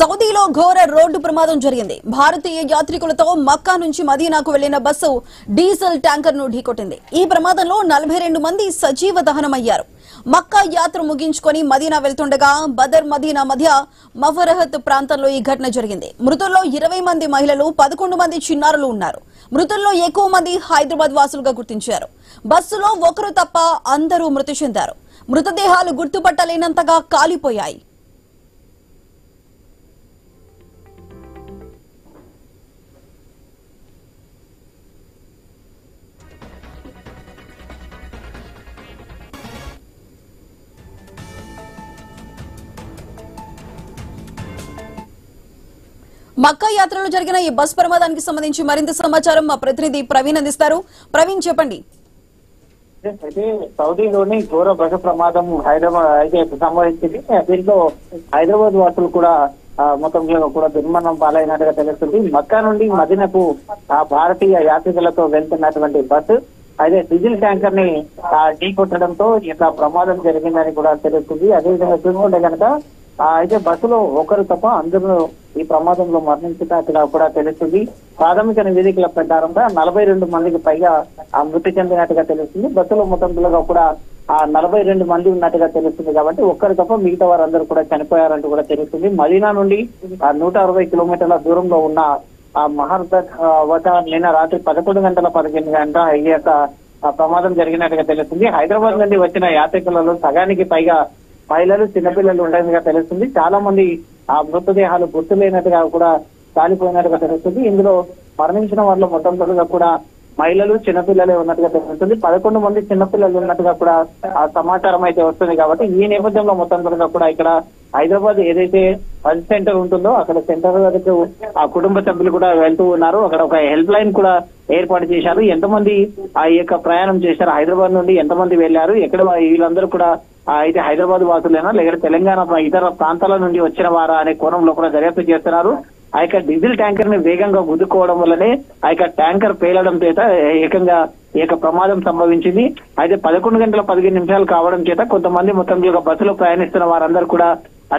సౌదీలో ఘోర రోడ్డు ప్రమాదం జరిగింది. భారతీయ యాత్రికులతో మక్కా నుంచి మదీనాకు వెళ్లిన బస్సు డీజిల్ ట్యాంకర్ ను ఢీకొట్టింది. ఈ ప్రమాదంలో 42 మంది సజీవ దహనమయ్యారు. మక్కా యాత్ర ముగించుకొని మదీనా వెళ్తుండగా బదర్ మదీనా మధ్య మఫరహత్ ప్రాంతంలో ఈ ఘటన జరిగింది. మృతుల్లో 20 మంది మహిళలు, 11 మంది చిన్నారులు ఉన్నారు. మృతుల్లో ఎక్కువ మంది హైదరాబాద్ వాసులుగా గుర్తించారు. బస్సులో ఒకరు తప్ప అందరూ మృతి చెందారు. మృతదేహాలు గుర్తుపట్టలేనంతగా కాలిపోయాయి. మక్కా యాత్రలో జరిగిన ఈ బస్ ప్రమాదానికి సంబంధించి మరింత సమాచారం మా ప్రతినిధి ప్రవీణ్ అందిస్తారు. ప్రవీణ్, చెప్పండి. అయితే సౌదీలోని ఘోర బస్ ప్రమాదం హైదరాబాద్ అయితే సంభవించింది. దీంట్లో హైదరాబాద్ వాసులు కూడా మొత్తం కూడా దుర్మరణం పాలైనట్టుగా తెలుస్తుంది. మక్కా నుండి మదీనాకు భారతీయ యాత్రికులతో వెళ్తున్నటువంటి బస్సు అయితే డీజిల్ ట్యాంకర్ ని ఢీకొట్టడంతో ఇట్లా ప్రమాదం జరిగిందని కూడా తెలుస్తుంది. అదేవిధంగా చూసుకుంటే కనుక అయితే బస్సులో ఒకరు తప్ప అందరూ ఈ ప్రమాదంలో మరణించినట్టుగా కూడా తెలుస్తుంది. ప్రాథమిక నివేదికల ప్రకారంగా 42 మందికి పైగా మృతి చెందినట్టుగా తెలుస్తుంది. బస్సులో మొత్తంలో కూడా 42 మంది ఉన్నట్టుగా తెలుస్తుంది. కాబట్టి ఒక్కరు తప్ప మిగతా వారందరూ కూడా చనిపోయారంటూ కూడా తెలుస్తుంది. మదీనా నుండి 160 కిలోమీటర్ల దూరంలో ఉన్న మహర్దత్ వద్ద నిన్న రాత్రి 11:15 ఈ యొక్క ప్రమాదం జరిగినట్టుగా తెలుస్తుంది. హైదరాబాద్ నుండి వచ్చిన యాత్రికులలో సగానికి పైగా మహిళలు, చిన్నపిల్లలు ఉండేదిగా తెలుస్తుంది. చాలా మంది మృతదేహాలు గుర్తులేనట్టుగా కూడా కాలిపోయినట్టుగా తెలుస్తుంది. ఇందులో మరణించిన వాళ్ళ మొత్తంగా కూడా మహిళలు, చిన్నపిల్లలే ఉన్నట్టుగా తెలుస్తుంది. 11 మంది చిన్నపిల్లలు ఉన్నట్టుగా కూడా సమాచారం అయితే వస్తుంది. కాబట్టి ఈ నేపథ్యంలో మొత్తంగా కూడా ఇక్కడ హైదరాబాద్ ఏదైతే బస్ సెంటర్ ఉంటుందో అక్కడ సెంటర్ వరకు కుటుంబ సభ్యులు కూడా వెళ్తూ ఉన్నారు. అక్కడ ఒక హెల్ప్ లైన్ కూడా ఏర్పాటు చేశారు. ఎంతమంది ఈ యొక్క ప్రయాణం చేశారు, హైదరాబాద్ నుండి ఎంతమంది వెళ్లారు, ఎక్కడ వీళ్ళందరూ కూడా అయితే హైదరాబాద్ వాసులేనా లేకపోతే తెలంగాణ ఇతర ప్రాంతాల నుండి వచ్చిన వారా అనే కోణంలో కూడా దర్యాప్తు చేస్తున్నారు. ఆ యొక్క డీజిల్ ట్యాంకర్ ని వేగంగా గుద్దుకోవడం వల్లనే ఆ యొక్క ట్యాంకర్ పేలడం చేత ఏకంగా ఈ యొక్క ప్రమాదం సంభవించింది. అయితే 11:15 కావడం చేత కొంతమంది మొత్తం యొక్క బస్సులో ప్రయాణిస్తున్న వారందరూ కూడా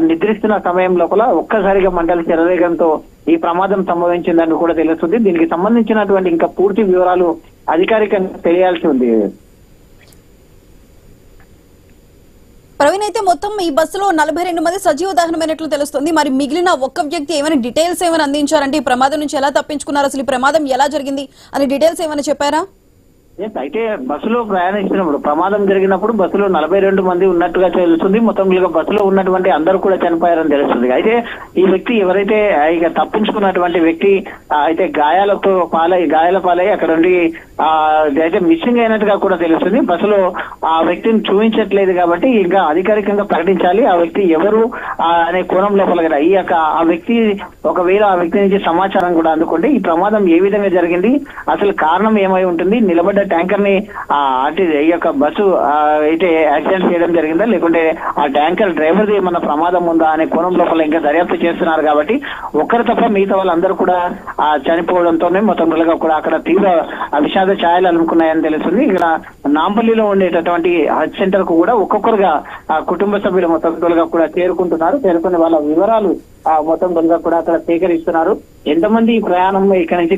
నిద్రిస్తున్న సమయం లోపల ఒక్కసారిగా మంటలు చెలరేగడంతో ఈ ప్రమాదం సంభవించిందని కూడా తెలుస్తుంది. దీనికి సంబంధించినటువంటి ఇంకా పూర్తి వివరాలు అధికారికంగా తెలియాల్సి ఉంది. ప్రవీణ్, అయితే మొత్తం ఈ బస్సులో 42 మంది సజీవ దహనమైనట్లు తెలుస్తుంది. మరి మిగిలిన ఒక్క వ్యక్తి ఏమైనా డీటెయిల్స్ ఏమైనా అందించారంటే ఈ ప్రమాదం నుంచి ఎలా తప్పించుకున్నారు, అసలు ఈ ప్రమాదం ఎలా జరిగింది అని డీటెయిల్స్ ఏమైనా చెప్పారా? అయితే బస్సులో ప్రయాణిస్తున్నప్పుడు ప్రమాదం జరిగినప్పుడు బస్సులో 42 మంది ఉన్నట్టుగా తెలుస్తుంది. మొత్తం బస్సులో ఉన్నటువంటి అందరూ కూడా చనిపోయారని తెలుస్తుంది. అయితే ఈ వ్యక్తి ఎవరైతే ఇక తప్పించుకున్నటువంటి వ్యక్తి అయితే గాయాల పాలై అక్కడ నుండి అయితే మిస్సింగ్ అయినట్టుగా కూడా తెలుస్తుంది. బస్సులో ఆ వ్యక్తిని చూపించట్లేదు కాబట్టి ఇంకా అధికారికంగా ప్రకటించాలి ఆ వ్యక్తి ఎవరు అనే కోణం లోపల కదా ఈ యొక్క ఆ వ్యక్తి ఒకవేళ ఆ వ్యక్తి నుంచి సమాచారం కూడా అందుకుంటే ఈ ప్రమాదం ఏ విధంగా జరిగింది, అసలు కారణం ఏమై ఉంటుంది, నిలబడ్డ ట్యాంకర్ ని ఈ యొక్క బస్సు అయితే యాక్సిడెంట్ చేయడం జరిగిందా లేకుంటే ఆ ట్యాంకర్ డ్రైవర్ది ఏమన్నా ప్రమాదం ఉందా అనే కోణం లోపల ఇంకా దర్యాప్తు చేస్తున్నారు. కాబట్టి ఒక్కరు తప్ప మిగతా వాళ్ళందరూ కూడా చనిపోవడంతోనే మొత్తం కూడా అక్కడ తీవ్ర విషాద ఛాయలు అనుకున్నాయని తెలుస్తుంది. ఇక్కడ నాంపల్లిలో ఉండేటటువంటి హజ్ సెంటర్ కు కూడా ఒక్కొక్కరుగా కుటుంబ సభ్యులు మొత్తం కూడా చేరుకుంటున్నారు. చేరుకునే వాళ్ళ వివరాలు మొత్తం కూడా అక్కడ సేకరిస్తున్నారు. ఎంతమంది ప్రయాణం ఇక్కడ నుంచి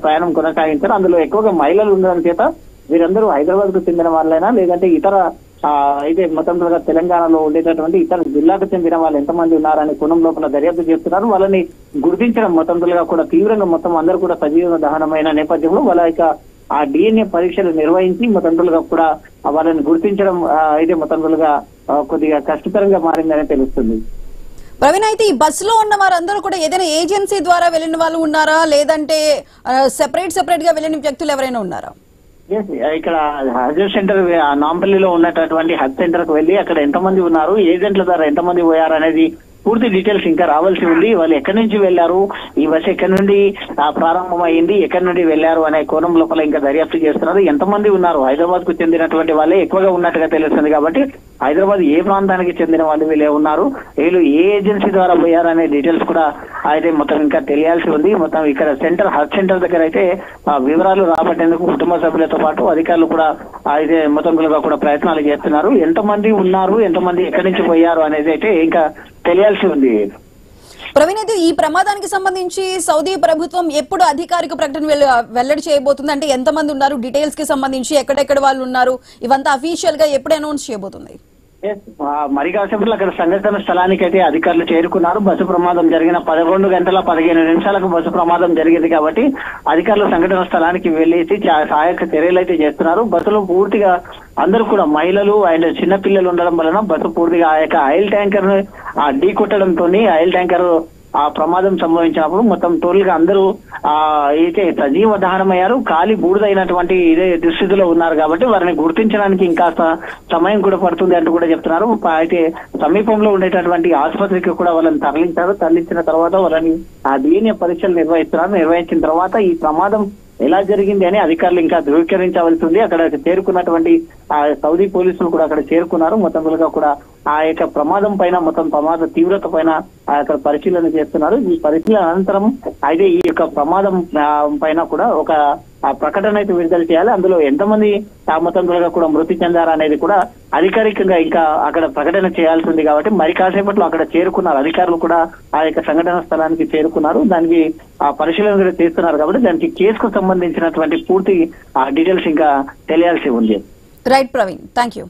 ప్రయాణం కొనసాగించారు, అందులో ఎక్కువగా మహిళలు ఉండడం చేత వీరందరూ హైదరాబాద్ కు చెందిన వాళ్ళైనా లేదంటే ఇతర అయితే మొత్తం తెలంగాణలో ఉండేటటువంటి ఇతర జిల్లాకు చెందిన వాళ్ళు ఎంతమంది ఉన్నారనే కోణం లోపల దర్యాప్తు చేస్తున్నారు. వాళ్ళని గుర్తించడం మొత్తం కూడా తీవ్రంగా మొత్తం అందరూ కూడా సజీవ దహనమైన నేపథ్యంలో వాళ్ళ యొక్క ఆ DNA పరీక్షలు నిర్వహించి మొత్తం కూడా వాళ్ళని గుర్తించడం అయితే మొత్తం కొద్దిగా కష్టతరంగా మారిందని తెలుస్తుంది. ప్రవీణ్, అయితే ఈ బస్సులో ఉన్న వారందరూ కూడా ఏదైనా ఏజెన్సీ ద్వారా వెళ్ళిన వాళ్ళు ఉన్నారా లేదంటే సెపరేట్ గా వెళ్ళిన వ్యక్తులు ఎవరైనా ఉన్నారా? ఇక్కడ హజ్ సెంటర్ నాంపల్లిలో ఉన్నటువంటి హజ్ సెంటర్ కు వెళ్ళి అక్కడ ఎంతమంది ఉన్నారు, ఏజెంట్ల ద్వారా ఎంతమంది పోయారు అనేది పూర్తి డీటెయిల్స్ ఇంకా రావాల్సి ఉంది. వాళ్ళు ఎక్కడి నుంచి వెళ్లారు, ఈ బస్సు ఎక్కడి నుండి ప్రారంభమైంది, ఎక్కడి నుండి వెళ్లారు అనే కోణం లోపల ఇంకా దర్యాప్తు చేస్తున్నారు. ఎంతమంది ఉన్నారు, హైదరాబాద్ కు చెందినటువంటి వాళ్ళే ఎక్కువగా ఉన్నట్టుగా తెలుస్తుంది. కాబట్టి హైదరాబాద్ ఏ ప్రాంతానికి చెందిన వాళ్ళు వీళ్ళే ఉన్నారు, వీళ్ళు ఏ ఏజెన్సీ ద్వారా పోయారనే డీటెయిల్స్ కూడా అయితే మొత్తం ఇంకా తెలియాల్సి ఉంది. మొత్తం ఇక్కడ హజ్ సెంటర్ దగ్గర అయితే వివరాలు రాబట్టేందుకు కుటుంబ సభ్యులతో పాటు అధికారులు కూడా అయితే మొత్తం కూడా ప్రయత్నాలు చేస్తున్నారు. ఎంతమంది ఉన్నారు, ఎంతమంది ఎక్కడి నుంచి పోయారు అనేది అయితే ఇంకా తెలియాల్సి ఉంది. ప్రవీణ్, అయితే ఈ ప్రమాదానికి సంబంధించి సౌదీ ప్రభుత్వం ఎప్పుడు అధికారిక ప్రకటన వెల్లడి చేయబోతుంది? అంటే ఎంతమంది ఉన్నారు, డీటెయిల్స్ కి సంబంధించి ఎక్కడెక్కడ వాళ్ళు ఉన్నారు, ఇవంతా అఫీషియల్ గా ఎప్పుడు అనౌన్స్ చేయబోతుంది? మరి కాసేపట్లో అక్కడ సంఘటన స్థలానికి అయితే అధికారులు చేరుకున్నారు. బస్సు ప్రమాదం జరిగిన 11 గంటల 15 నిమిషాలకు బస్సు ప్రమాదం జరిగింది కాబట్టి అధికారులు సంఘటన స్థలానికి వెళ్లేసి సహాయక చర్యలు అయితే చేస్తున్నారు. బస్సులో పూర్తిగా అందరూ కూడా మహిళలు అండ్ చిన్న పిల్లలు ఉండడం వలన బస్సు పూర్తిగా ఆ యొక్క ఆయిల్ ట్యాంకర్ ఢీ కొట్టడంతో ఆయిల్ ట్యాంకర్ ఆ ప్రమాదం సంభవించినప్పుడు మొత్తం టోటల్ గా అందరూ అయితే సజీవ దహనమయ్యారు. ఖాళీ బూడిదైనటువంటి ఇదే దుస్థితిలో ఉన్నారు కాబట్టి వారిని గుర్తించడానికి ఇంకా సమయం కూడా పడుతుంది అంటూ కూడా చెప్తున్నారు. అయితే సమీపంలో ఉండేటటువంటి ఆసుపత్రికి కూడా వాళ్ళని తరలించారు. తరలించిన తర్వాత వాళ్ళని DNA పరీక్షలు నిర్వహించిన తర్వాత ఈ ప్రమాదం ఎలా జరిగింది అని అధికారులు ఇంకా ధృవీకరించవలసి ఉంది. అక్కడ చేరుకున్నటువంటి సౌదీ పోలీసులు కూడా అక్కడ చేరుకున్నారు. మొత్తం కూడా ఆ యొక్క ప్రమాదం పైన మొత్తం ప్రమాద తీవ్రత పైన అక్కడ పరిశీలన చేస్తున్నారు. ఈ పరిశీలన అనంతరం అయితే ఈ యొక్క ప్రమాదం పైన కూడా ఒక ప్రకటన అయితే విడుదల చేయాలి. అందులో ఎంతమంది మొత్తంగా కూడా మృతి చెందారు అనేది కూడా అధికారికంగా ఇంకా అక్కడ ప్రకటన చేయాల్సి ఉంది. కాబట్టి మరి కాసేపట్లో అక్కడ చేరుకున్నారు అధికారులు కూడా ఆ యొక్క సంఘటన స్థలానికి చేరుకున్నారు. దానికి పరిశీలన కూడా చేస్తున్నారు కాబట్టి దానికి కేసుకు సంబంధించినటువంటి పూర్తి డీటెయిల్స్ ఇంకా తెలియాల్సి ఉంది. Right Praveen, thank you.